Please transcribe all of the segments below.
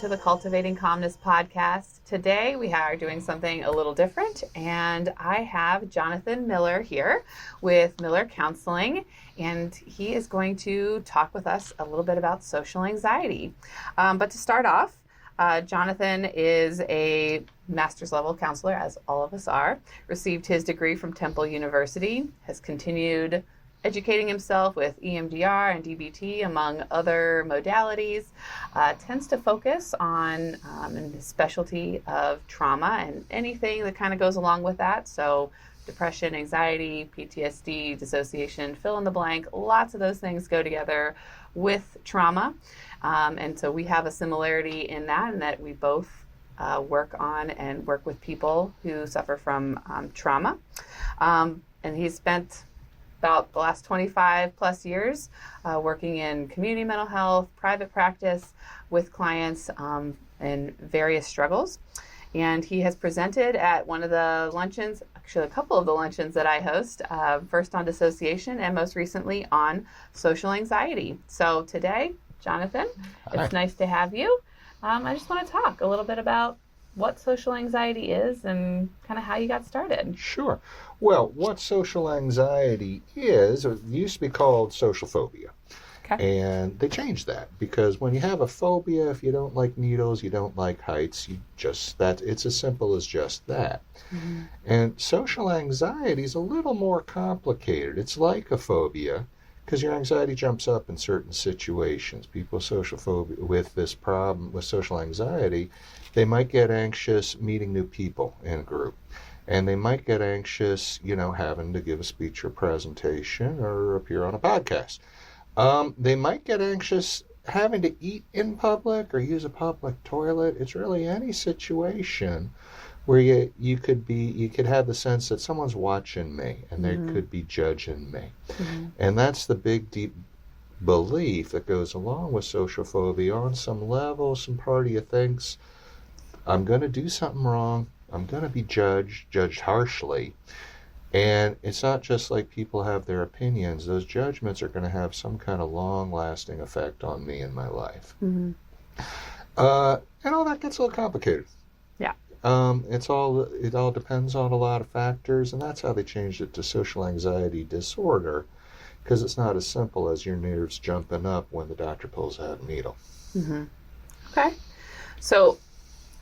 to the Cultivating Calmness Podcast. Today we are doing something a little different, and I have Jonathan Miller here with Miller Counseling, and he is going to talk with us a little bit about social anxiety. But to start off, Jonathan is a master's level counselor, as all of us are, received his degree from Temple University, has continued educating himself with EMDR and DBT, among other modalities, tends to focus on in his specialty of trauma and anything that kind of goes along with that. So depression, anxiety, PTSD, dissociation, fill in the blank, lots of those things go together with trauma. And so we have a similarity in that we both work with people who suffer from trauma. And he's spent about the last 25 plus years working in community mental health, private practice with clients in various struggles. And he has presented at one of the luncheons, actually a couple of the luncheons that I host, first on dissociation and most recently on social anxiety. So today, Jonathan, Hi. It's nice to have you. I just want to talk a little bit about what social anxiety is and kind of how you got started. Sure. Well, what social anxiety is, it used to be called social phobia. Okay. And they changed that because when you have a phobia, if you don't like needles, you don't like heights, it's as simple as just that. Mm-hmm. And social anxiety is a little more complicated. It's like a phobia because your anxiety jumps up in certain situations. People with social phobia, with this problem, with social anxiety, they might get anxious meeting new people in a group. And they might get anxious, having to give a speech or presentation or appear on a podcast. They might get anxious having to eat in public or use a public toilet. It's really any situation where you could have the sense that someone's watching me and they could be judging me. Mm-hmm. And that's the big, deep belief that goes along with social phobia. On some level, some part of you thinks, I'm going to do something wrong. I'm going to be judged harshly. And it's not just like people have their opinions. Those judgments are going to have some kind of long-lasting effect on me in my life. Mm-hmm. And all that gets a little complicated. Yeah. It all depends on a lot of factors, and that's how they changed it to social anxiety disorder, because it's not as simple as your nerves jumping up when the doctor pulls out a needle. Mm-hmm. Okay. So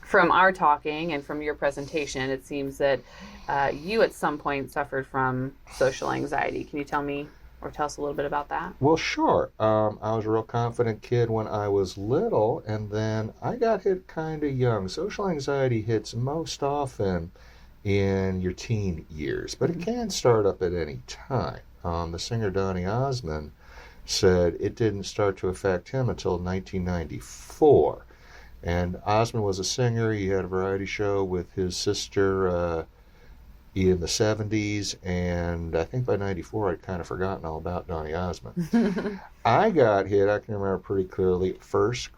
from our talking and from your presentation, it seems that you at some point suffered from social anxiety. Can you tell me or tell us a little bit about that? Well, sure. I was a real confident kid when I was little, and then I got hit kind of young. Social anxiety hits most often in your teen years, but it can start up at any time. The singer Donny Osmond said it didn't start to affect him until 1994. And Osmond was a singer. He had a variety show with his sister in the 70s, and I think by 94 I'd kind of forgotten all about Donny Osmond. I got hit, I can remember pretty clearly, first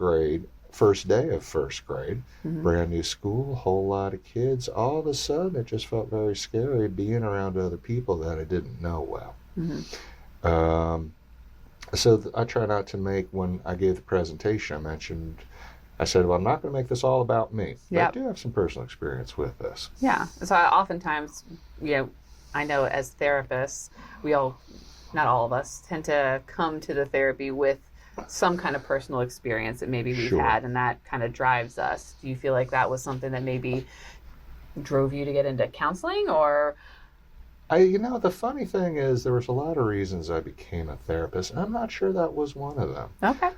day of first grade, brand new school, whole lot of kids. All of a sudden it just felt very scary being around other people that I didn't know well. Mm-hmm. So I try not to make, when I gave the presentation, I said, well, I'm not going to make this all about me. But Yep. I do have some personal experience with this. Yeah. So oftentimes, I know as therapists, not all of us, tend to come to the therapy with some kind of personal experience that maybe we've Sure. had, and that kind of drives us. Do you feel like that was something that maybe drove you to get into counseling, or? The funny thing is there was a lot of reasons I became a therapist, and I'm not sure that was one of them. Okay.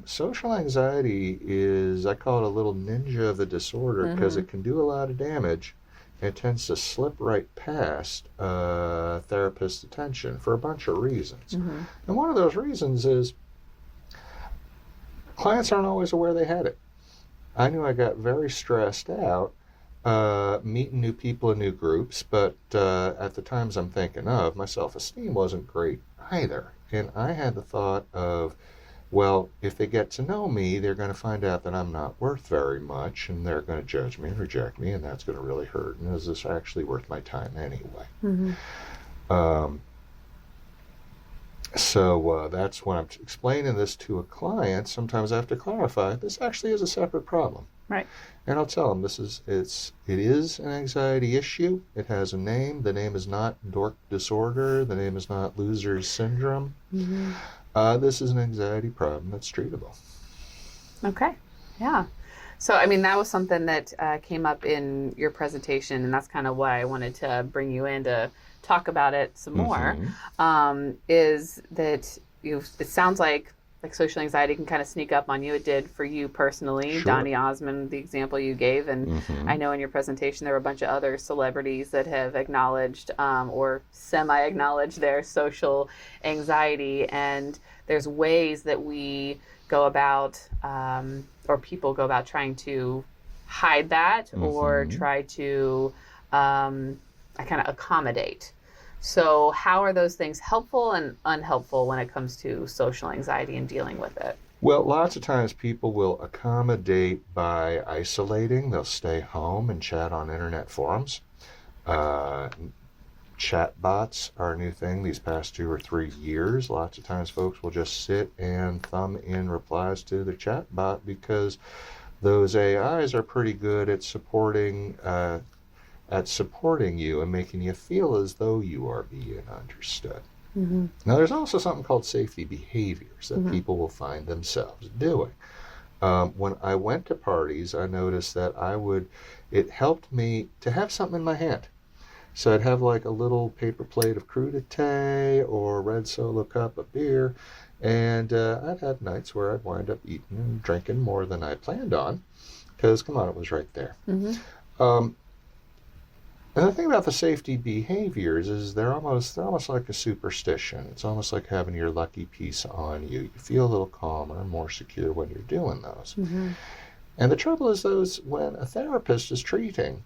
Social anxiety is, I call it a little ninja of the disorder because it can do a lot of damage. It tends to slip right past therapist's attention for a bunch of reasons. Mm-hmm. And one of those reasons is clients aren't always aware they had it. I knew I got very stressed out meeting new people in new groups, but at the times I'm thinking of, my self-esteem wasn't great either. And I had the thought of, well, if they get to know me, they're going to find out that I'm not worth very much, and they're going to judge me and reject me, and that's going to really hurt. And is this actually worth my time anyway? Mm-hmm. So that's when I'm explaining this to a client. Sometimes I have to clarify this actually is a separate problem. Right. And I'll tell them it is an anxiety issue. It has a name. The name is not dork disorder. The name is not loser's syndrome. This is an anxiety problem that's treatable. Okay. Yeah. So, I mean, that was something that came up in your presentation, and that's kind of why I wanted to bring you in to talk about it some more, is that it sounds like social anxiety can kind of sneak up on you. It did for you personally. Sure. Donny Osmond, the example you gave, and I know in your presentation there were a bunch of other celebrities that have acknowledged or semi-acknowledged their social anxiety, and there's ways that we go about or people go about trying to hide that or try to kind of accommodate. So how are those things helpful and unhelpful when it comes to social anxiety and dealing with it? Well, lots of times people will accommodate by isolating. They'll stay home and chat on internet forums. Chat bots are a new thing these past 2 or 3 years. Lots of times folks will just sit and thumb in replies to the chat bot because those AIs are pretty good at supporting you and making you feel as though you are being understood. Now, there's also something called safety behaviors that people will find themselves doing. When I went to parties, I noticed that it helped me to have something in my hand. So I'd have like a little paper plate of crudité or a red Solo cup of beer, and I'd have nights where I'd wind up eating and drinking more than I planned on, because, come on, it was right there. And the thing about the safety behaviors is they're almost like a superstition. It's almost like having your lucky piece on you. You feel a little calmer and more secure when you're doing those. And the trouble is when a therapist is treating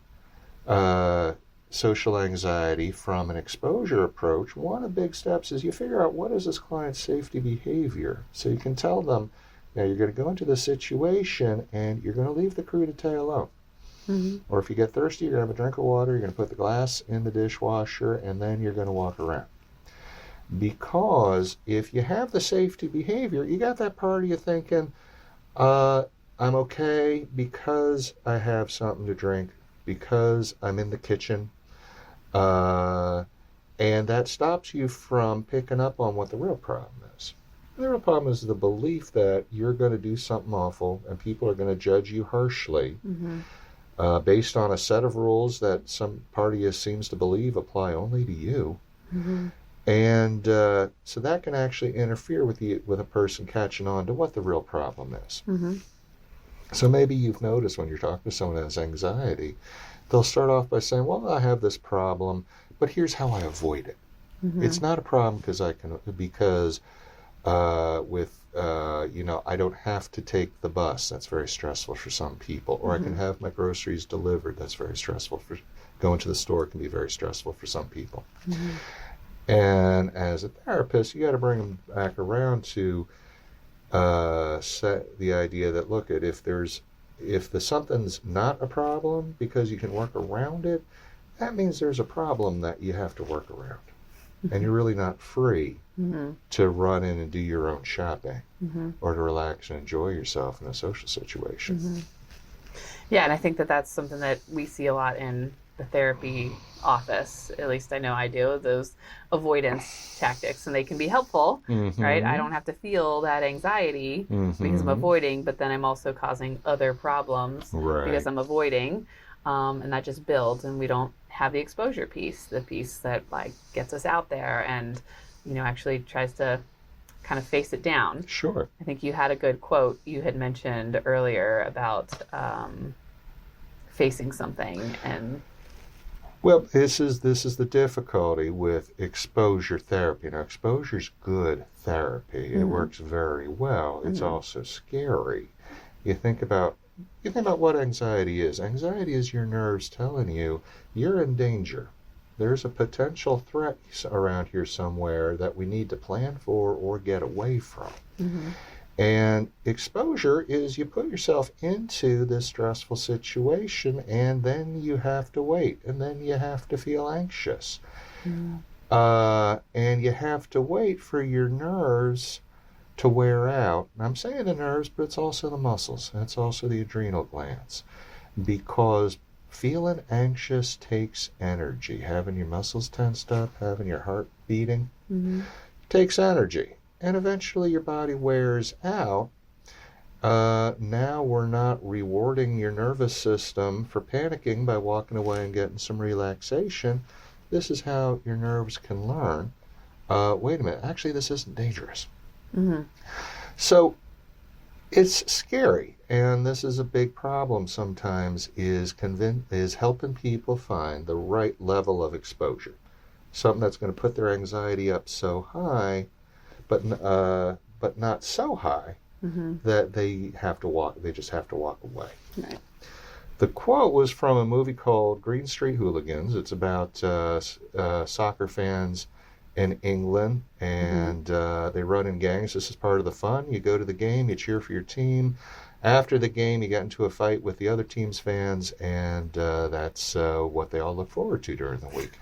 social anxiety from an exposure approach, one of the big steps is you figure out what is this client's safety behavior. So you can tell them, you're going to go into this situation and you're going to leave the crudité alone. Or if you get thirsty, you're going to have a drink of water, you're going to put the glass in the dishwasher, and then you're going to walk around. Because if you have the safety behavior, you got that part of you thinking, I'm okay because I have something to drink, because I'm in the kitchen, and that stops you from picking up on what the real problem is. The real problem is the belief that you're going to do something awful and people are going to judge you harshly based on a set of rules that some part of you seems to believe apply only to you. And so that can actually interfere with a person catching on to what the real problem is. So maybe you've noticed when you're talking to someone that has anxiety, they'll start off by saying, well, I have this problem, but here's how I avoid it. It's not a problem because I don't have to take the bus. That's very stressful for some people. Or I can have my groceries delivered. That's very stressful. Going to the store can be very stressful for some people. And as a therapist, you got to bring them back around to set the idea that, look, if something's not a problem because you can work around it, that means there's a problem that you have to work around. And you're really not free to run in and do your own shopping or to relax and enjoy yourself in a social situation. Yeah, and I think that that's something that we see a lot in the therapy office. At least I know I do, those avoidance tactics, and they can be helpful, right? I don't have to feel that anxiety because I'm avoiding, but then I'm also causing other problems because I'm avoiding. And that just builds, and we don't have the exposure piece, the piece that gets us out there and actually tries to kind of face it down. Sure. I think you had a good quote you had mentioned earlier about facing something. And well, this is the difficulty with exposure therapy. Now, exposure's good therapy. It works very well. It's also scary. You think about what anxiety is. Anxiety is your nerves telling you you're in danger. There's a potential threat around here somewhere that we need to plan for or get away from. And exposure is you put yourself into this stressful situation and then you have to wait and then you have to feel anxious. And you have to wait for your nerves to wear out. And I'm saying the nerves, but it's also the muscles, and it's also the adrenal glands, because feeling anxious takes energy. Having your muscles tensed up, having your heart beating, takes energy. And eventually your body wears out. Now we're not rewarding your nervous system for panicking by walking away and getting some relaxation. This is how your nerves can learn, wait a minute, actually this isn't dangerous. So it's scary, and this is a big problem sometimes, is helping people find the right level of exposure. Something that's going to put their anxiety up so high, but not so high that they just have to walk away. Right. The quote was from a movie called Green Street Hooligans. It's about soccer fans in England, and they run in gangs. This is part of the fun. You go to the game, you cheer for your team. After the game, you get into a fight with the other team's fans, and that's what they all look forward to during the week.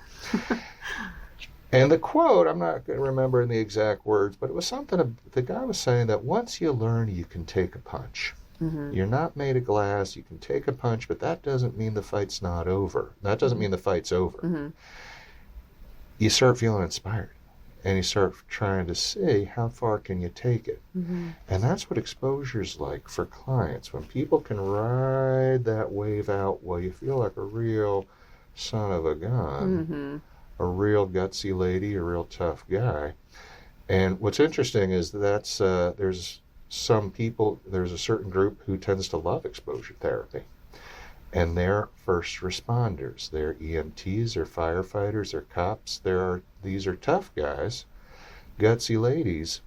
And the quote, I'm not going to remember in the exact words, but it was something, the guy was saying that once you learn, you can take a punch. You're not made of glass. You can take a punch, but that doesn't mean the fight's not over. That doesn't mean the fight's over. You start feeling inspired, and you start trying to see how far can you take it. And that's what exposure's like for clients. When people can ride that wave out, well, you feel like a real son of a gun, a real gutsy lady, a real tough guy. And what's interesting is that's there's a certain group who tends to love exposure therapy. And they're first responders. They're EMTs, they're firefighters, they're cops. These are tough guys, gutsy ladies,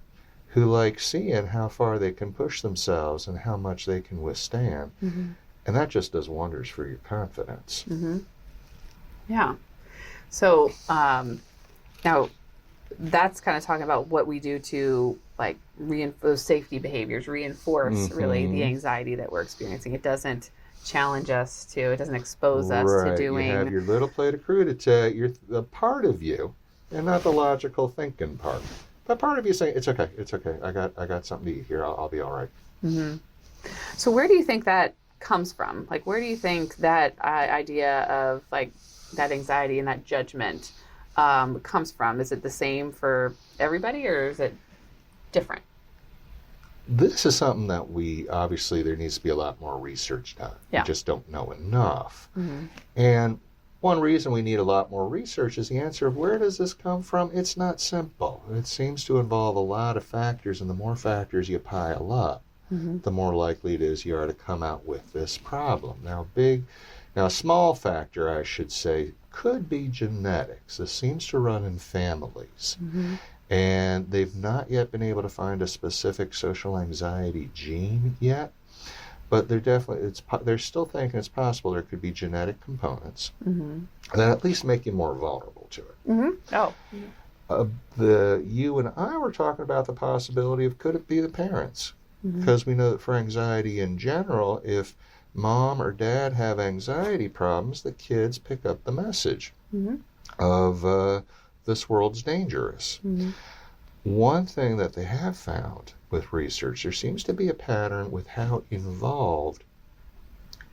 who like seeing how far they can push themselves and how much they can withstand. And that just does wonders for your confidence. Yeah. So now that's kind of talking about what we do to like those safety behaviors, reinforce really the anxiety that we're experiencing. It doesn't challenge us it doesn't expose us to doing. You have your little plate of crudité, you're the part of you, and not the logical thinking part. But part of you saying, it's okay, I got something to eat here, I'll be all right. So where do you think that comes from? Like, where do you think that idea of like that anxiety and that judgment comes from? Is it the same for everybody, or is it different? This is something that obviously there needs to be a lot more research done. We just don't know enough. And one reason we need a lot more research is the answer of where does this come from? It's not simple. It seems to involve a lot of factors, and the more factors you pile up, the more likely it is you are to come out with this problem. Now a small factor, I should say, could be genetics. This seems to run in families. And they've not yet been able to find a specific social anxiety gene yet, but they're still thinking it's possible there could be genetic components that at least make you more vulnerable to it. You and I were talking about the possibility of could it be the parents? Because we know that for anxiety in general, if mom or dad have anxiety problems, the kids pick up the message of this world's dangerous. One thing that they have found with research, there seems to be a pattern with how involved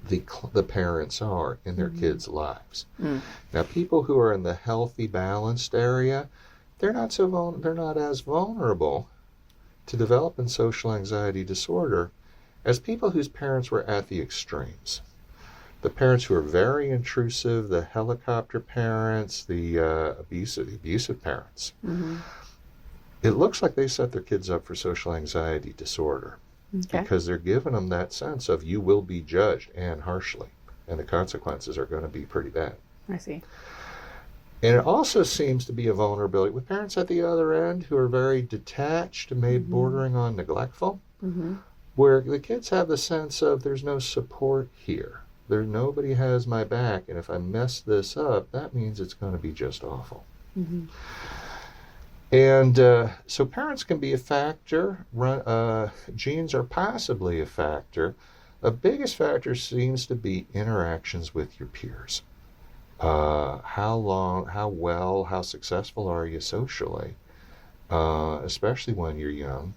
the parents are in their kids' lives. Now, people who are in the healthy, balanced area, they're not as vulnerable to developing social anxiety disorder as people whose parents were at the extremes. The parents who are very intrusive, the helicopter parents, the abusive parents. It looks like they set their kids up for social anxiety disorder because they're giving them that sense of you will be judged, and harshly, and the consequences are going to be pretty bad. I see. And it also seems to be a vulnerability with parents at the other end who are very detached and maybe bordering on neglectful, where the kids have the sense of there's no support here. Nobody has my back, and if I mess this up, that means it's going to be just awful. And so parents can be a factor. Genes are possibly a factor. The biggest factor seems to be interactions with your peers. how successful are you socially, especially when you're young,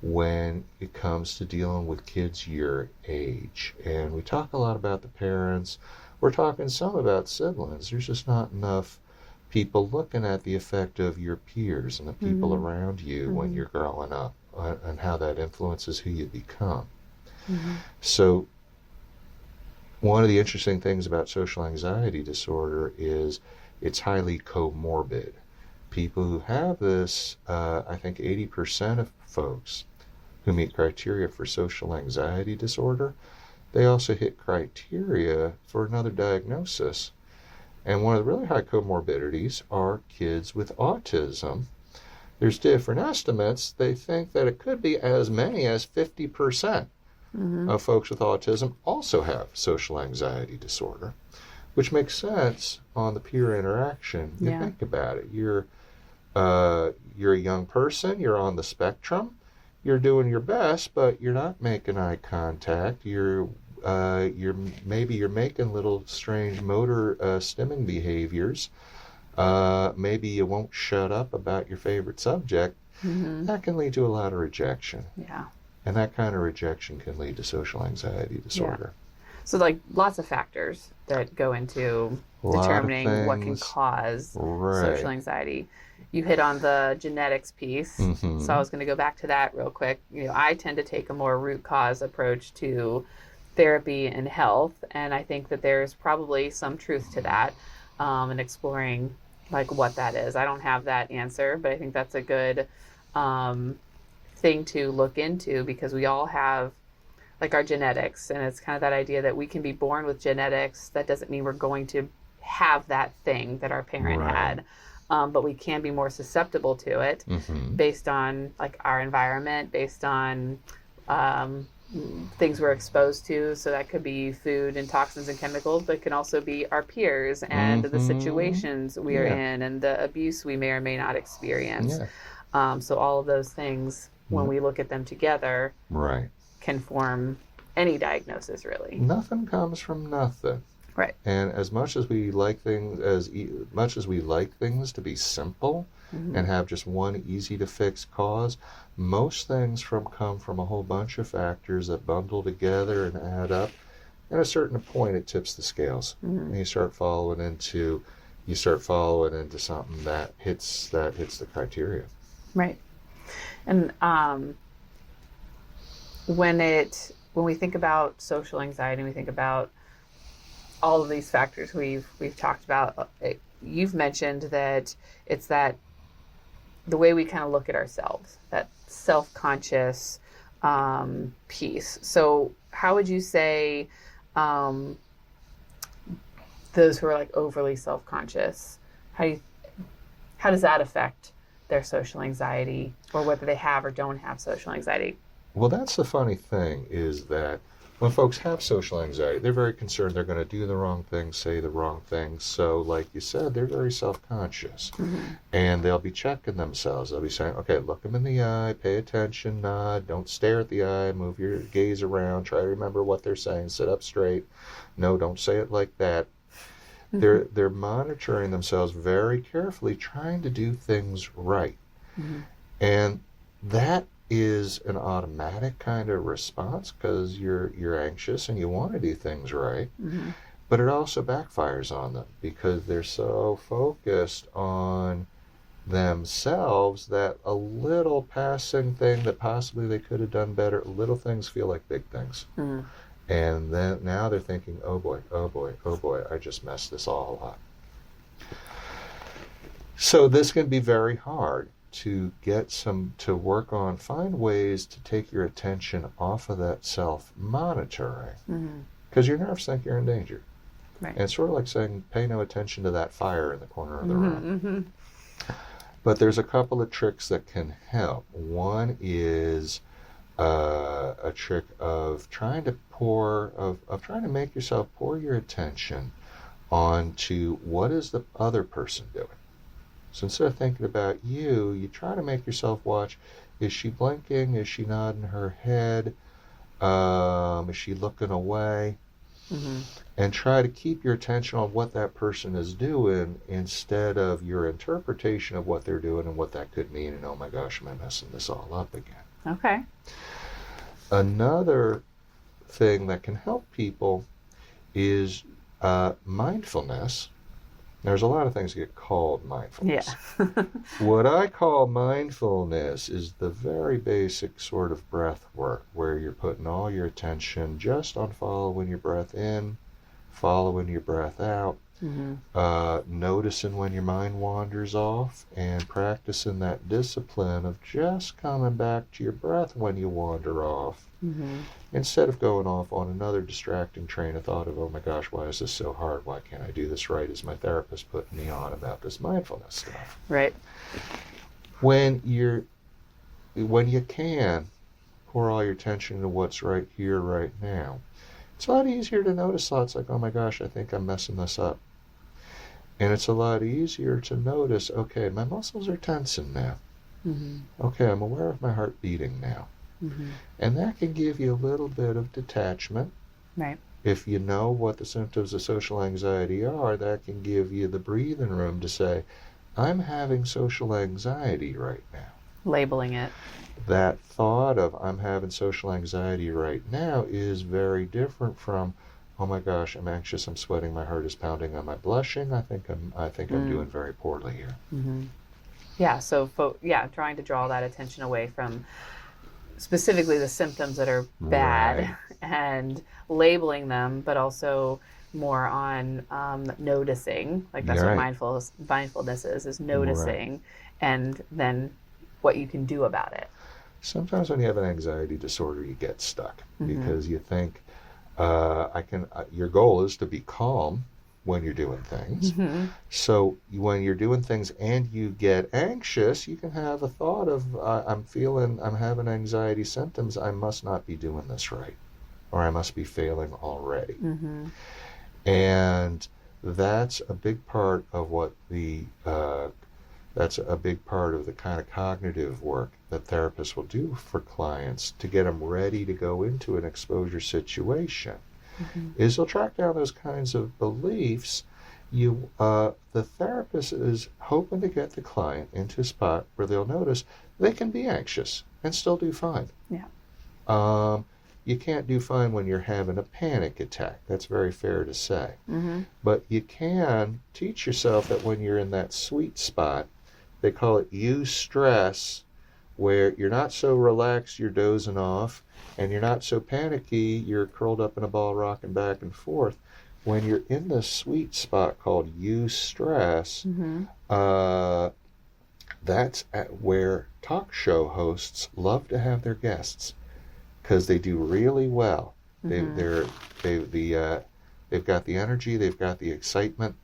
when it comes to dealing with kids your age. And we talk a lot about the parents. We're talking some about siblings. There's just not enough people looking at the effect of your peers and the people around you when you're growing up, and how that influences who you become. So one of the interesting things about social anxiety disorder is it's highly comorbid. People who have this, I think 80% of folks who meet criteria for social anxiety disorder, they also hit criteria for another diagnosis. And one of the really high comorbidities are kids with autism. There's different estimates. They think that it could be as many as 50% of folks with autism also have social anxiety disorder, which makes sense on the peer interaction. You think about it. You're a young person. You're on the spectrum. You're doing your best, but you're not making eye contact. You're making little strange motor stimming behaviors. Maybe you won't shut up about your favorite subject. That can lead to a lot of rejection. Yeah. And that kind of rejection can lead to social anxiety disorder. So, like, lots of factors that go into determining what can cause social anxiety. You hit on the genetics piece, so I was going to go back to that real quick. I tend to take a more root cause approach to therapy and health, and I think that there's probably some truth to that, and exploring like what that is. I don't have that answer, but I think that's a good thing to look into, because we all have like our genetics, and it's kind of that idea that we can be born with genetics. That doesn't mean we're going to have that thing that our parent had, but we can be more susceptible to it based on like our environment, based on things we're exposed to. So that could be food and toxins and chemicals, but it can also be our peers and the situations we are in and the abuse we may or may not experience. So all of those things, when we look at them together, can form any diagnosis, really. Nothing comes from nothing. Right. And as much as we like things, to be simple and have just one easy to fix cause, most things come from a whole bunch of factors that bundle together and add up. At a certain point, it tips the scales, and you start following into something that hits the criteria. Right. And when we think about social anxiety, we think about all of these factors we've talked about. You've mentioned that it's that the way we kind of look at ourselves, that self-conscious piece. So how would you say those who are like overly self-conscious, how does that affect their social anxiety, or whether they have or don't have social anxiety? Well, that's the funny thing, is that when folks have social anxiety, they're very concerned they're going to do the wrong thing, say the wrong thing. So like you said, they're very self-conscious. And they'll be checking themselves. They'll be saying, okay, look them in the eye, pay attention, nod, don't stare at the eye, move your gaze around, try to remember what they're saying, sit up straight. No, don't say it like that. They're monitoring themselves very carefully, trying to do things right. And that is an automatic kind of response, because you're anxious and you want to do things right. But it also backfires on them, because they're so focused on themselves that a little passing thing that possibly they could have done better, little things feel like big things. And then now they're thinking, oh boy, I just messed this all up. So this can be very hard to find ways to take your attention off of that self-monitoring, because your nerves think you're in danger. And it's sort of like saying, pay no attention to that fire in the corner of the room. But there's a couple of tricks that can help. One is a trick of trying to make yourself pour your attention onto what is the other person doing. So instead of thinking about you try to make yourself watch, is she blinking? Is she nodding her head? Is she looking away? and try to keep your attention on what that person is doing instead of your interpretation of what they're doing and what that could mean. And oh my gosh, am I messing this all up again? Okay. Another thing that can help people is mindfulness. There's a lot of things that get called mindfulness. Yeah. What I call mindfulness is the very basic sort of breath work where you're putting all your attention just on following your breath in, following your breath out, noticing when your mind wanders off, and practicing that discipline of just coming back to your breath when you wander off, instead of going off on another distracting train of thought of, oh my gosh, why is this so hard? Why can't I do this right? Is my therapist putting me on about this mindfulness stuff? Right. When you can pour all your attention to what's right here, right now, it's a lot easier to notice thoughts like, oh my gosh, I think I'm messing this up. And it's a lot easier to notice, okay, my muscles are tensing now. Okay, I'm aware of my heart beating now. And that can give you a little bit of detachment. Right. If you know what the symptoms of social anxiety are, that can give you the breathing room to say, I'm having social anxiety right now. Labeling it. That thought of I'm having social anxiety right now is very different from, oh my gosh, I'm anxious, I'm sweating, my heart is pounding, am I blushing? I think I'm doing very poorly here. Yeah, so trying to draw that attention away from specifically the symptoms that are bad and labeling them, but also more on noticing. Like that's what mindfulness is noticing, and then what you can do about it. Sometimes when you have an anxiety disorder, you get stuck because you think your goal is to be calm when you're doing things. So when you're doing things and you get anxious, you can have a thought of, I'm having anxiety symptoms, I must not be doing this right, or I must be failing already. And that's a big part of the kind of cognitive work that therapists will do for clients to get them ready to go into an exposure situation. Is they'll track down those kinds of beliefs. The therapist is hoping to get the client into a spot where they'll notice they can be anxious and still do fine. Yeah. You can't do fine when you're having a panic attack. That's very fair to say. But you can teach yourself that when you're in that sweet spot, they call it eustress, where you're not so relaxed, you're dozing off, and you're not so panicky, you're curled up in a ball rocking back and forth. When you're in the sweet spot called eustress, that's where talk show hosts love to have their guests because they do really well. They've got the energy, they've got the excitement,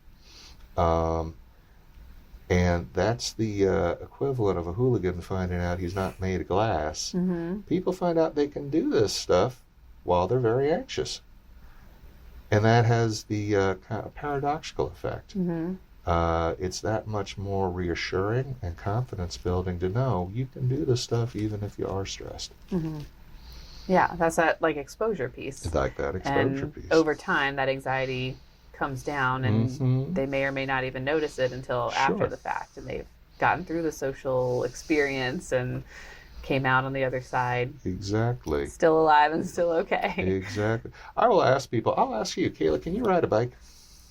and that's the equivalent of a hooligan finding out he's not made of glass. People find out they can do this stuff while they're very anxious. And that has the kind of paradoxical effect. It's that much more reassuring and confidence building to know you can do this stuff even if you are stressed. Yeah, that's that like exposure piece. Like that exposure piece. Over time, that anxiety comes down, and they may or may not even notice it until after the fact, and they've gotten through the social experience and came out on the other side. Exactly. Still alive and still okay. Exactly. I'll ask you, Kaela, can you ride a bike?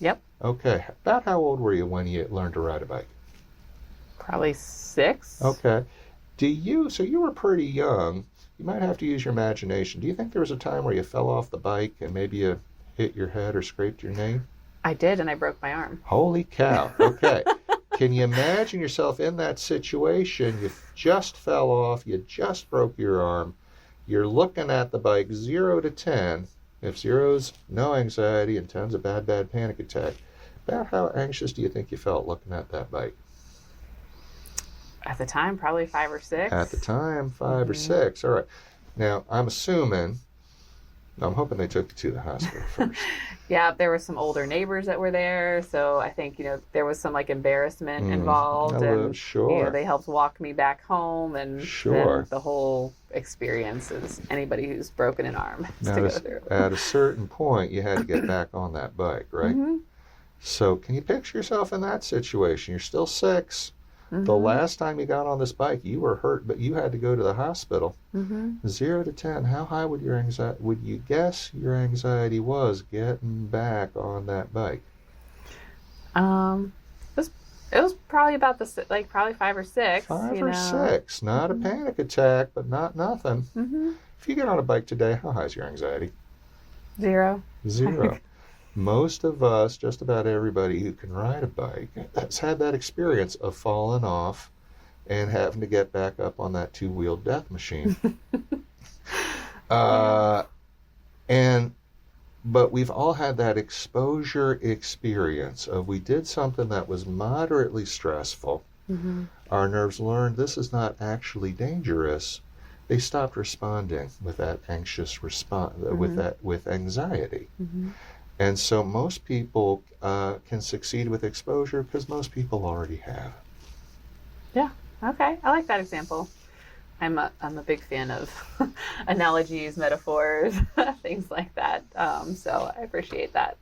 Yep. Okay. About how old were you when you learned to ride a bike? Probably 6. Okay. So you were pretty young. You might have to use your imagination. Do you think there was a time where you fell off the bike and maybe you hit your head or scraped your knee? I did, and I broke my arm. Holy cow. Okay. Can you imagine yourself in that situation? You just fell off. You just broke your arm. You're looking at the bike 0 to 10. If 0's no anxiety and 10's a bad panic attack, about how anxious do you think you felt looking at that bike? At the time, probably 5 or 6. At the time, 5 or 6. All right. Now, I'm assuming I'm hoping they took you to the hospital first. Yeah, there were some older neighbors that were there, so I think, there was some like embarrassment involved, and sure. they helped walk me back home, and Sure. then the whole experience is anybody who's broken an arm has to go through. At a certain point, you had to get back on that bike, right? Mm-hmm. So can you picture yourself in that situation? You're still 6. Mm-hmm. The last time you got on this bike, you were hurt, but you had to go to the hospital. Mm-hmm. 0 to 10, how high would you guess your anxiety was getting back on that bike? It was probably about probably 5 or 6. 5 or 6, not a panic attack, but not nothing. Mm-hmm. If you get on a bike today, how high is your anxiety? 0. 0. Most of us, just about everybody who can ride a bike, has had that experience of falling off and having to get back up on that 2-wheeled death machine. But we've all had that exposure experience of we did something that was moderately stressful. Mm-hmm. Our nerves learned this is not actually dangerous. They stopped responding with that anxious response, with anxiety. Mm-hmm. And so most people can succeed with exposure because most people already have. Yeah. Okay. I like that example. I'm a big fan of analogies, metaphors, things like that. So I appreciate that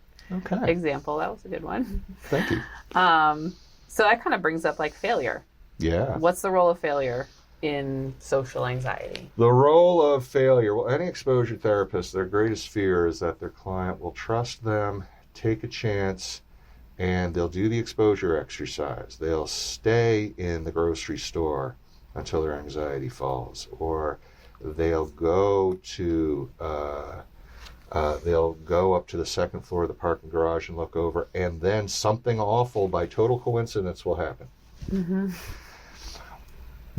example. That was a good one. Thank you. So that kind of brings up like failure. Yeah. What's the role of failure in social anxiety? The role of failure. Well, any exposure therapist, their greatest fear is that their client will trust them, take a chance, and they'll do the exposure exercise. They'll stay in the grocery store until their anxiety falls, or they'll go up to the second floor of the parking garage and look over, and then something awful by total coincidence will happen. Mm-hmm.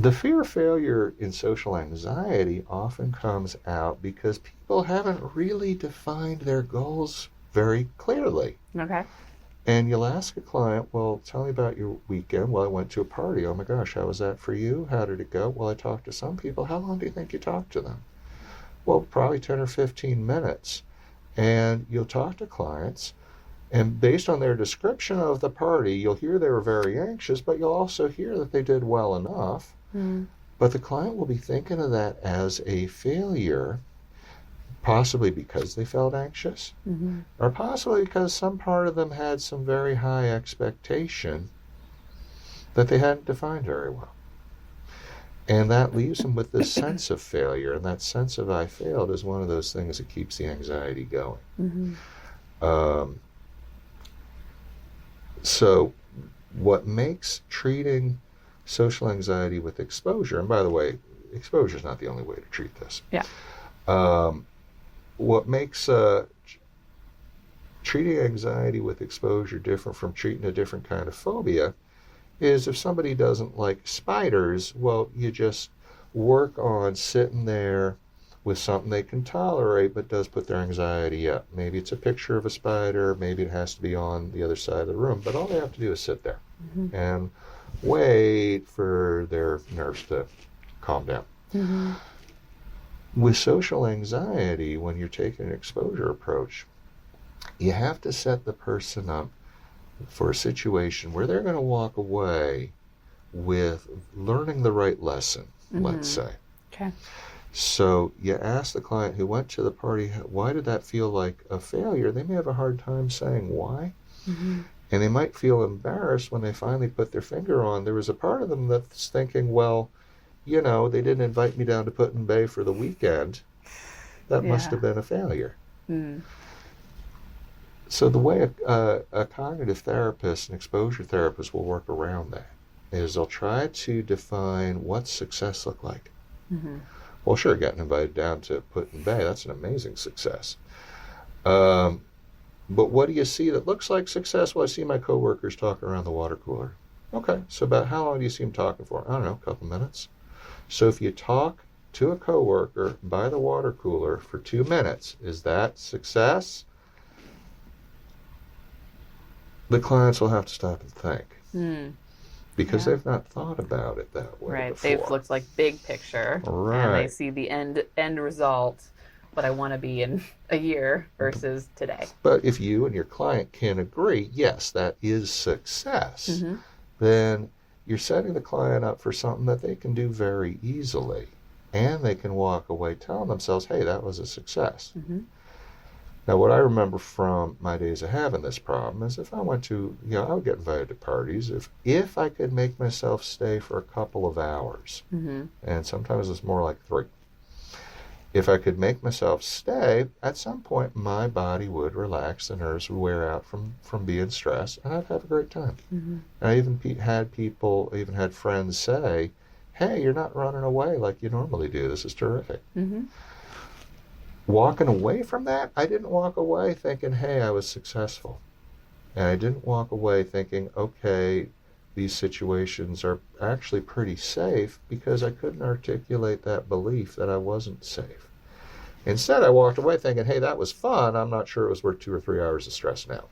The fear of failure in social anxiety often comes out because people haven't really defined their goals very clearly. Okay. And you'll ask a client, well, tell me about your weekend. Well, I went to a party. Oh my gosh, how was that for you? How did it go? Well, I talked to some people. How long do you think you talked to them? Well, probably 10 or 15 minutes. And you'll talk to clients, and based on their description of the party, you'll hear they were very anxious, but you'll also hear that they did well enough. Mm. But the client will be thinking of that as a failure, possibly because they felt anxious, mm-hmm. or possibly because some part of them had some very high expectation that they hadn't defined very well. And that leaves them with this sense of failure, and that sense of I failed is one of those things that keeps the anxiety going. Mm-hmm. So what makes treating social anxiety with exposure, and by the way, exposure is not the only way to treat this. Yeah. What makes treating anxiety with exposure different from treating a different kind of phobia is if somebody doesn't like spiders, well, you just work on sitting there with something they can tolerate but does put their anxiety up. Maybe it's a picture of a spider, maybe it has to be on the other side of the room, but all they have to do is sit there mm-hmm. and wait for their nerves to calm down. Mm-hmm. With social anxiety, when you're taking an exposure approach, you have to set the person up for a situation where they're going to walk away with learning the right lesson, mm-hmm. let's say. Okay. So you ask the client who went to the party, why did that feel like a failure? They may have a hard time saying why. Mm-hmm. And they might feel embarrassed when they finally put their finger on. There was a part of them that's thinking, well, you know, they didn't invite me down to Put-in-Bay for the weekend. That must have been a failure. Mm. So the way a cognitive therapist and exposure therapist will work around that is they'll try to define what's success look like. Mm-hmm. Well, sure, getting invited down to Put-in-Bay, that's an amazing success. But what do you see that looks like success? Well, I see my coworkers talking around the water cooler. Okay, so about how long do you see them talking for? I don't know, a couple minutes. So if you talk to a coworker by the water cooler for 2 minutes, is that success? The clients will have to stop and think. Mm. Because they've not thought about it that way Right. before. They've looked like big picture. Right. And they see the end result, what I want to be in a year versus today. But if you and your client can agree, yes, that is success, then you're setting the client up for something that they can do very easily. And they can walk away telling themselves, hey, that was a success. Now, what I remember from my days of having this problem is if I went to, I would get invited to parties. If I could make myself stay for a couple of hours, and sometimes it's more like 3. If I could make myself stay, at some point my body would relax, the nerves would wear out from being stressed, and I'd have a great time. And I even had friends say, hey, you're not running away like you normally do. This is terrific. Walking away from that, I didn't walk away thinking, hey, I was successful. And I didn't walk away thinking, okay, these situations are actually pretty safe, because I couldn't articulate that belief that I wasn't safe. Instead, I walked away thinking, hey, that was fun. I'm not sure it was worth 2 or 3 hours of stress now.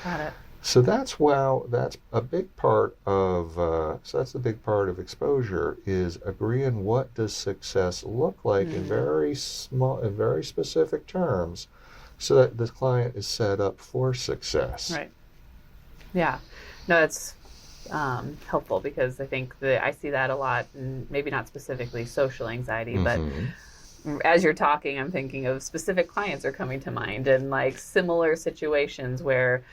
Got it. So that's a big part of exposure, is agreeing what does success look like in very specific terms, so that the client is set up for success. Right. Yeah. No, it's helpful, because I think I see that a lot, and maybe not specifically social anxiety, but as you're talking, I'm thinking of specific clients are coming to mind, and like similar situations where,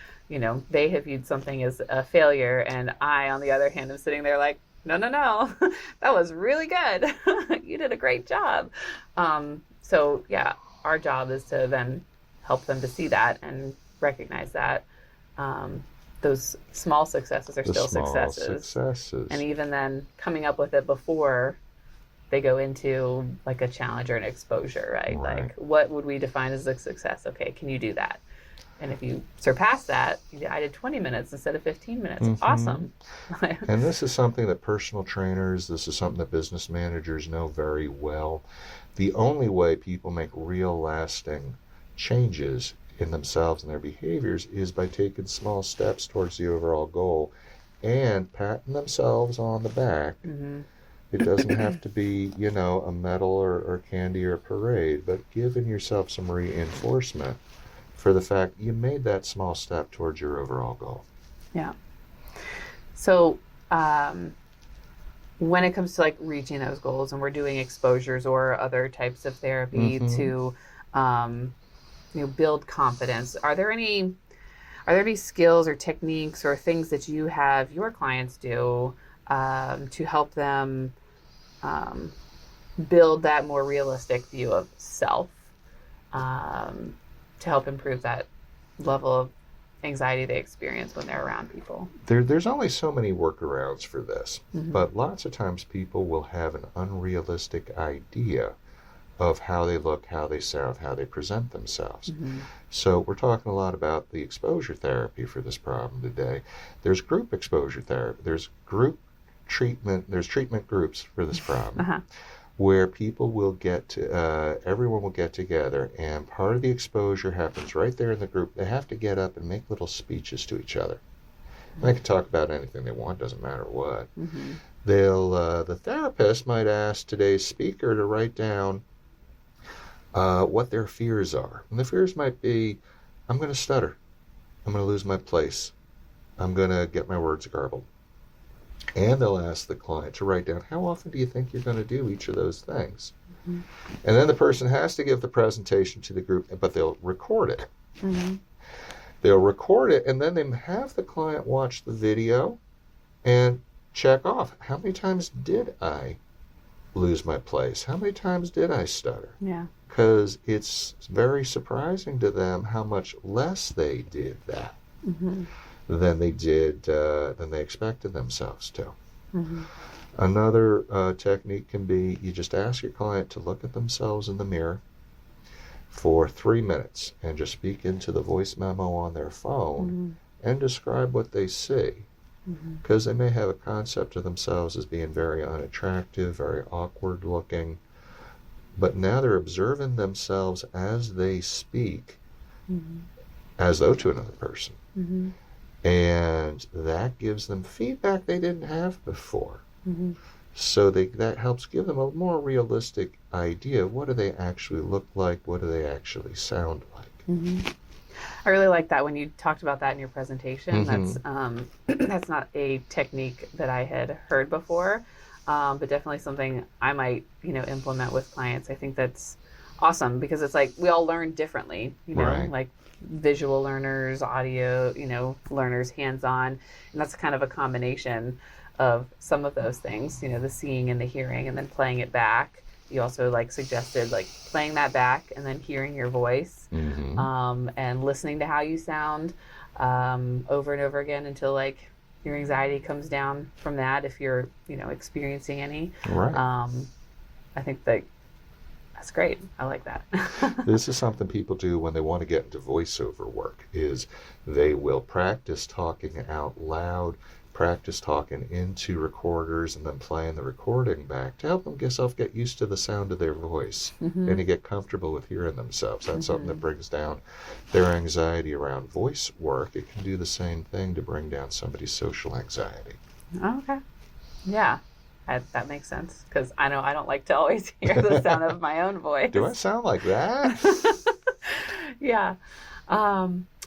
they have viewed something as a failure, and I, on the other hand, am sitting there like, no, that was really good. You did a great job. So yeah, our job is to then help them to see that and recognize that those small successes are still successes. And even then coming up with it before they go into like a challenge or an exposure, right? Like, what would we define as a success? Okay, can you do that? And if you surpass that, I did 20 minutes instead of 15 minutes. Awesome. And this is something that personal trainers, this is something that business managers know very well. The only way people make real lasting changes in themselves and their behaviors is by taking small steps towards the overall goal and patting themselves on the back. It doesn't have to be, a medal or candy or a parade, but giving yourself some reinforcement for the fact you made that small step towards your overall goal. Yeah. So when it comes to like reaching those goals, and we're doing exposures or other types of therapy to build confidence, are there any skills or techniques or things that you have your clients do to help them build that more realistic view of self, to help improve that level of anxiety they experience when they're around people? There's only so many workarounds for this, but lots of times people will have an unrealistic idea of how they look, how they sound, how they present themselves. So we're talking a lot about the exposure therapy for this problem today. There's group exposure therapy. There's group treatment. There's treatment groups for this problem. Where people will everyone will get together, and part of the exposure happens right there in the group. They have to get up and make little speeches to each other. And they can talk about anything they want, doesn't matter what. The therapist might ask today's speaker to write down what their fears are. And the fears might be, I'm going to stutter. I'm going to lose my place. I'm going to get my words garbled. And they'll ask the client to write down, how often do you think you're going to do each of those things? And then the person has to give the presentation to the group, but they'll record it. They'll record it, and then they have the client watch the video and check off, how many times did I lose my place? How many times did I stutter? Yeah. Because it's very surprising to them how much less they did that. Than they expected themselves to. Another technique can be, you just ask your client to look at themselves in the mirror for 3 minutes and just speak into the voice memo on their phone and describe what they see. Because they may have a concept of themselves as being very unattractive, very awkward looking, but now they're observing themselves as they speak, as though to another person. And that gives them feedback they didn't have before. So that helps give them a more realistic idea of what do they actually look like, what do they actually sound like. Mm-hmm. I really like that when you talked about that in your presentation. Mm-hmm. That's not a technique that I had heard before, but definitely something I might, implement with clients. I think that's awesome because it's like we all learn differently, Right. like visual learners, audio, learners, hands-on, and that's kind of a combination of some of those things, the seeing and the hearing, and then playing it back. You also suggested playing that back and then hearing your voice, Mm-hmm. and listening to how you sound over and over again until your anxiety comes down from that, if you're experiencing any. Right. I think that's great. I like that. This is something people do when they want to get into voiceover work, is they will practice talking out loud, practice talking into recorders, and then playing the recording back to help them get used to the sound of their voice Mm-hmm. and to get comfortable with hearing themselves. That's Mm-hmm. something that brings down their anxiety around voice work. It can do the same thing to bring down somebody's social anxiety. Okay. Yeah. That makes sense because I know I don't like to always hear the sound of my own voice. Do I sound like that? Yeah.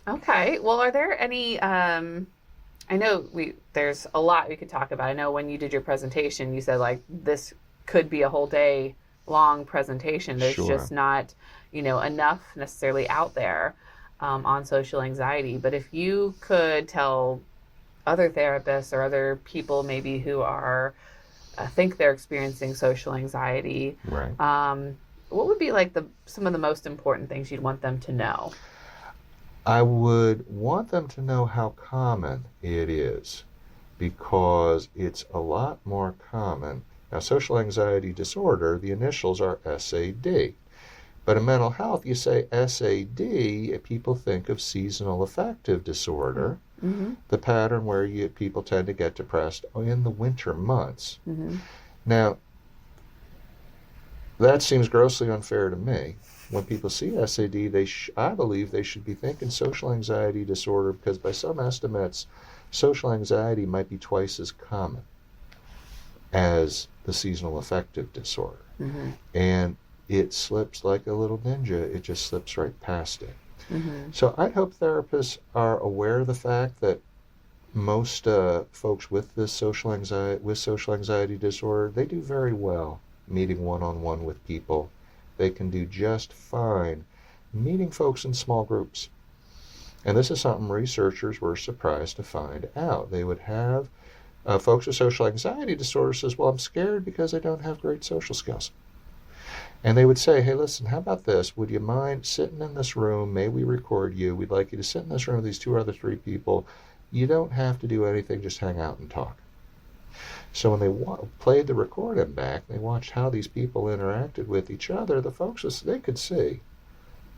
Okay. Well, are there any? I know there's a lot we could talk about. I know when you did your presentation, you said this could be a whole day long presentation. There's Sure. just not enough necessarily out there on social anxiety. But if you could tell other therapists or other people maybe who are think they're experiencing social anxiety, Right. what would be some of the most important things you'd want them to know? I would want them to know how common it is, because it's a lot more common. Now, social anxiety disorder, the initials are SAD. But in mental health, you say SAD, people think of seasonal affective disorder, Mm-hmm. the pattern where people tend to get depressed in the winter months. Mm-hmm. Now, that seems grossly unfair to me. When people see SAD, I believe they should be thinking social anxiety disorder, because by some estimates, social anxiety might be twice as common as the seasonal affective disorder. Mm-hmm. And it slips like a little ninja. It just slips right past it. Mm-hmm. So I hope therapists are aware of the fact that most folks with social anxiety disorder, they do very well meeting one-on-one with people. They can do just fine meeting folks in small groups. And this is something researchers were surprised to find out. They would have folks with social anxiety disorder says, well, I'm scared because I don't have great social skills. And they would say, hey, listen, how about this? Would you mind sitting in this room? May we record you? We'd like you to sit in this room with these 2 other 3 people. You don't have to do anything, just hang out and talk. So when they played the recording back, they watched how these people interacted with each other. The folks, they could see.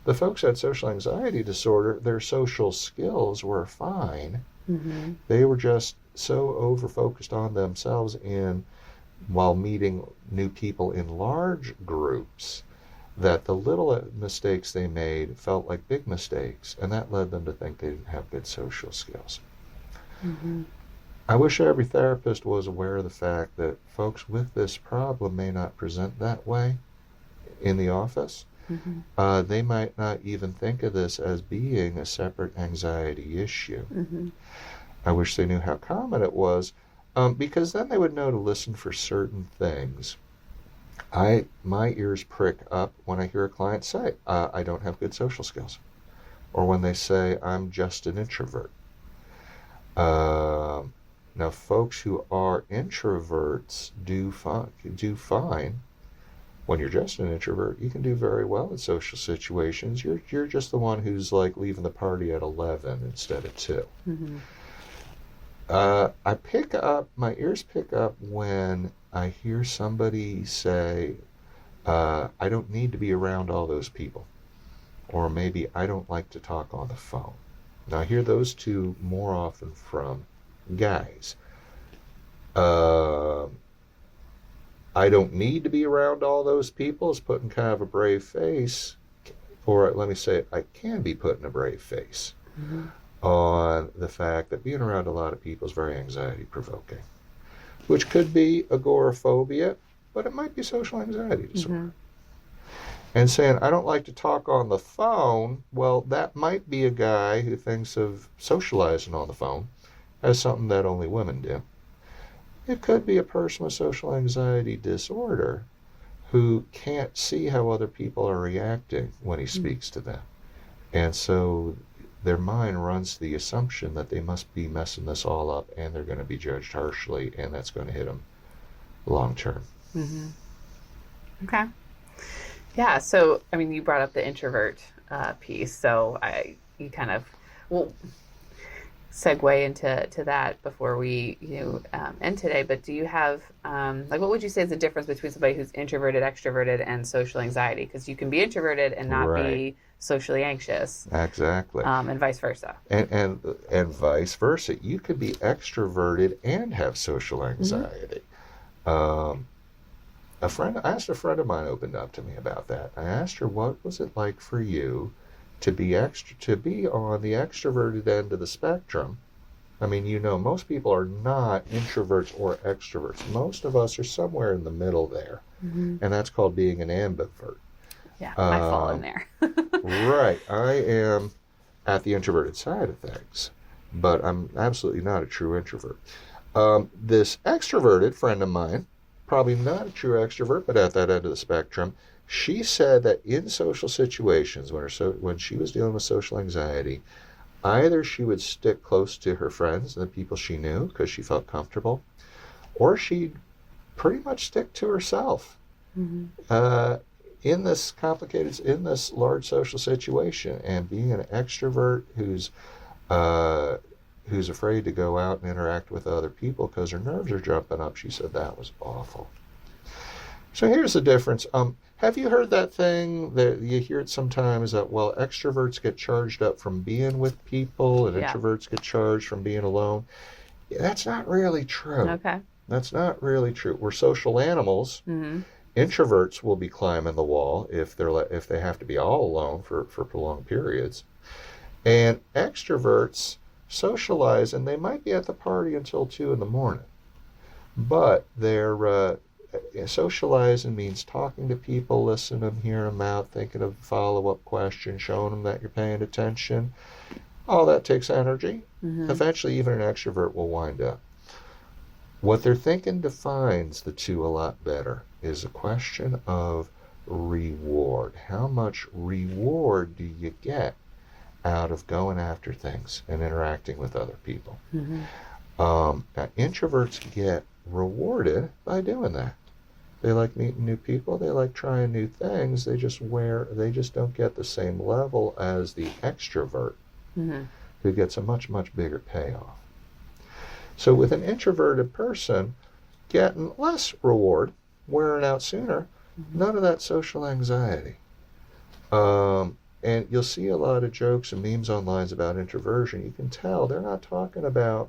The folks who had social anxiety disorder, their social skills were fine. Mm-hmm. They were just so over-focused on themselves while meeting new people in large groups that the little mistakes they made felt like big mistakes, and that led them to think they didn't have good social skills. Mm-hmm. I wish every therapist was aware of the fact that folks with this problem may not present that way in the office. Mm-hmm. They might not even think of this as being a separate anxiety issue. Mm-hmm. I wish they knew how common it was, because then they would know to listen for certain things. My ears prick up when I hear a client say, I don't have good social skills. Or when they say, I'm just an introvert. Now, folks who are introverts do fine. When you're just an introvert, you can do very well in social situations. You're just the one who's leaving the party at 11 instead of 2. Mm-hmm. My ears pick up when I hear somebody say, I don't need to be around all those people. Or maybe I don't like to talk on the phone. Now, I hear those two more often from guys. I don't need to be around all those people is putting kind of a brave face, or let me say, I can be putting a brave face Mm-hmm. on the fact that being around a lot of people is very anxiety provoking. which could be agoraphobia, but it might be social anxiety disorder. Mm-hmm. And saying, I don't like to talk on the phone, well, that might be a guy who thinks of socializing on the phone as something that only women do. It could be a person with social anxiety disorder who can't see how other people are reacting when he speaks to them. And so their mind runs the assumption that they must be messing this all up and they're going to be judged harshly, and that's going to hit them long term. Mm-hmm. Okay. Yeah. So, I mean, you brought up the introvert piece. So you kind of will segue into that before we end today. But do you have what would you say is the difference between somebody who's introverted, extroverted, and social anxiety? Because you can be introverted and not be socially anxious. Exactly. And vice versa. And vice versa. You could be extroverted and have social anxiety. Mm-hmm. I asked a friend of mine opened up to me about that. I asked her, what was it like for you to be on the extroverted end of the spectrum? I mean, most people are not introverts or extroverts. Most of us are somewhere in the middle there. Mm-hmm. And that's called being an ambivert. Yeah, I fall in there. Right. I am at the introverted side of things, but I'm absolutely not a true introvert. This extroverted friend of mine, probably not a true extrovert, but at that end of the spectrum, she said that in social situations, when she was dealing with social anxiety, either she would stick close to her friends and the people she knew because she felt comfortable, or she'd pretty much stick to herself. Mm-hmm. In this large social situation. And being an extrovert who's afraid to go out and interact with other people because her nerves are jumping up, she said that was awful. So here's the difference. Have you heard that thing that you hear it sometimes that, well, extroverts get charged up from being with people and introverts get charged from being alone? That's not really true. Okay. That's not really true. We're social animals. Mm-hmm. Introverts will be climbing the wall if they have to be all alone for prolonged periods. And extroverts socialize, and they might be at the party until 2 a.m. But they're socializing means talking to people, listening to them, hearing them out, thinking of follow-up questions, showing them that you're paying attention. All that takes energy. Mm-hmm. Eventually, even an extrovert will wind up. What they're thinking defines the two a lot better is a question of reward. How much reward do you get out of going after things and interacting with other people? Mm-hmm. Now, introverts get rewarded by doing that. They like meeting new people. They like trying new things. They just don't get the same level as the extrovert, mm-hmm. who gets a much, much bigger payoff. So with an introverted person getting less reward, wearing out sooner, mm-hmm. none of that social anxiety. And you'll see a lot of jokes and memes online about introversion. You can tell they're not talking about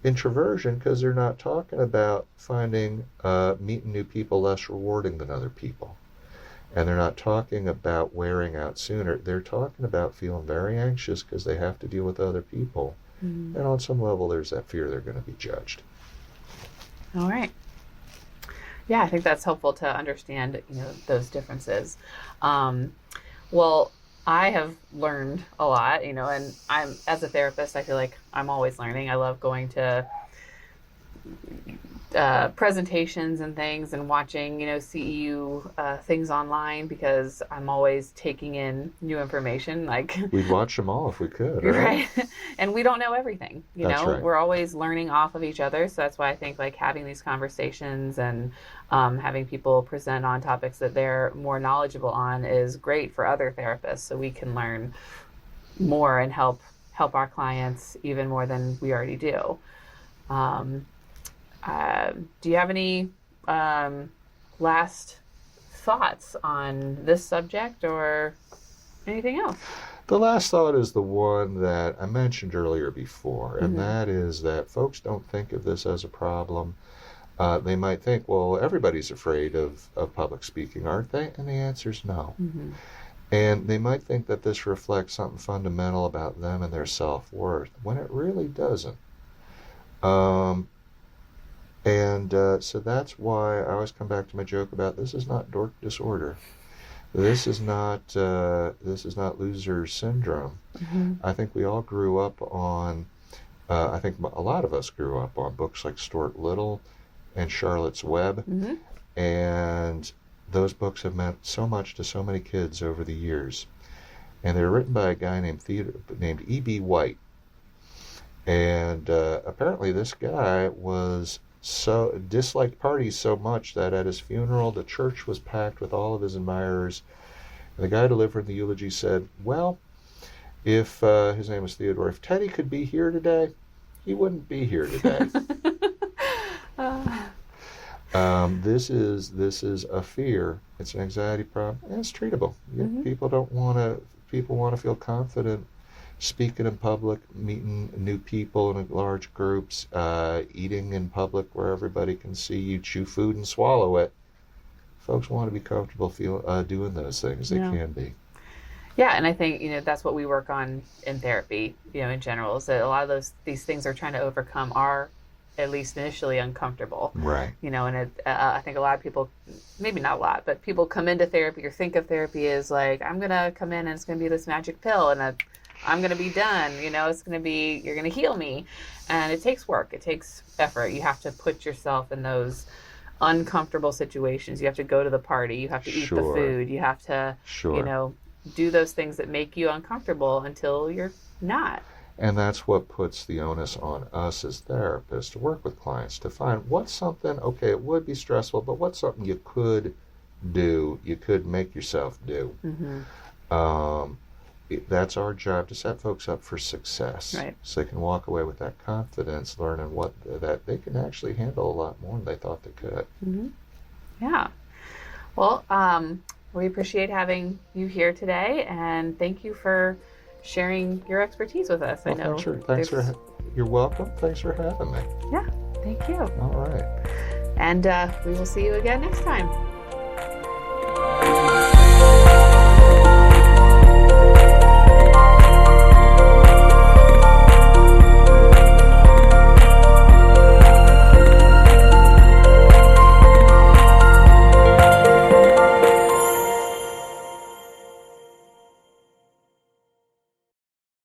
introversion because they're not talking about finding meeting new people less rewarding than other people. And they're not talking about wearing out sooner. They're talking about feeling very anxious because they have to deal with other people. Mm-hmm. And on some level, there's that fear they're going to be judged. All right. Yeah, I think that's helpful to understand, those differences. Well, I have learned a lot, and as a therapist, I feel like I'm always learning. I love going to presentations and things and watching, CEU things online because I'm always taking in new information. Like we'd watch them all if we could, right? And we don't know everything, That's right. We're always learning off of each other. So that's why I think like having these conversations and having people present on topics that they're more knowledgeable on is great for other therapists, so we can learn more and help our clients even more than we already do. Do you have any last thoughts on this subject or anything else? The last thought is the one that I mentioned earlier before, and mm-hmm. that is that folks don't think of this as a problem. They might think, well, everybody's afraid of public speaking, aren't they? And the answer is no. Mm-hmm. And they might think that this reflects something fundamental about them and their self-worth, when it really doesn't. And so that's why I always come back to my joke about this is not dork disorder. This is not loser syndrome. Mm-hmm. I think we all grew up on, I think a lot of us grew up on books like Stuart Little and Charlotte's Web. Mm-hmm. And those books have meant so much to so many kids over the years. And they were written by a guy named E.B. White. And apparently this guy disliked parties so much that at his funeral the church was packed with all of his admirers. And the guy delivering the eulogy said, well, if his name was Theodore, if Teddy could be here today, he wouldn't be here today. This is a fear. It's an anxiety problem, and it's treatable. Mm-hmm. People want to feel confident speaking in public, meeting new people in large groups, eating in public where everybody can see you chew food and swallow it. Folks want to be comfortable doing those things. They can be. Yeah, and I think that's what we work on in therapy. In general, is that a lot of these things are trying to overcome are, at least initially, uncomfortable. Right. And I think a lot of people, maybe not a lot, but people come into therapy or think of therapy as like, I'm gonna come in and it's gonna be this magic pill and I'm going to be done. It's going to be, you're going to heal me. And it takes work. It takes effort. You have to put yourself in those uncomfortable situations. You have to go to the party. You have to eat the food. You have to, do those things that make you uncomfortable until you're not. And that's what puts the onus on us as therapists to work with clients to find what's something, okay, it would be stressful, but what's something you could do, you could make yourself do. Mm-hmm. That's our job, to set folks up for success. Right. So they can walk away with that confidence, learning that they can actually handle a lot more than they thought they could. Mm-hmm. Yeah. Well, we appreciate having you here today, and thank you for sharing your expertise with us. Well, I know. You're welcome. Thanks for having me. Yeah. Thank you. All right. And we will see you again next time.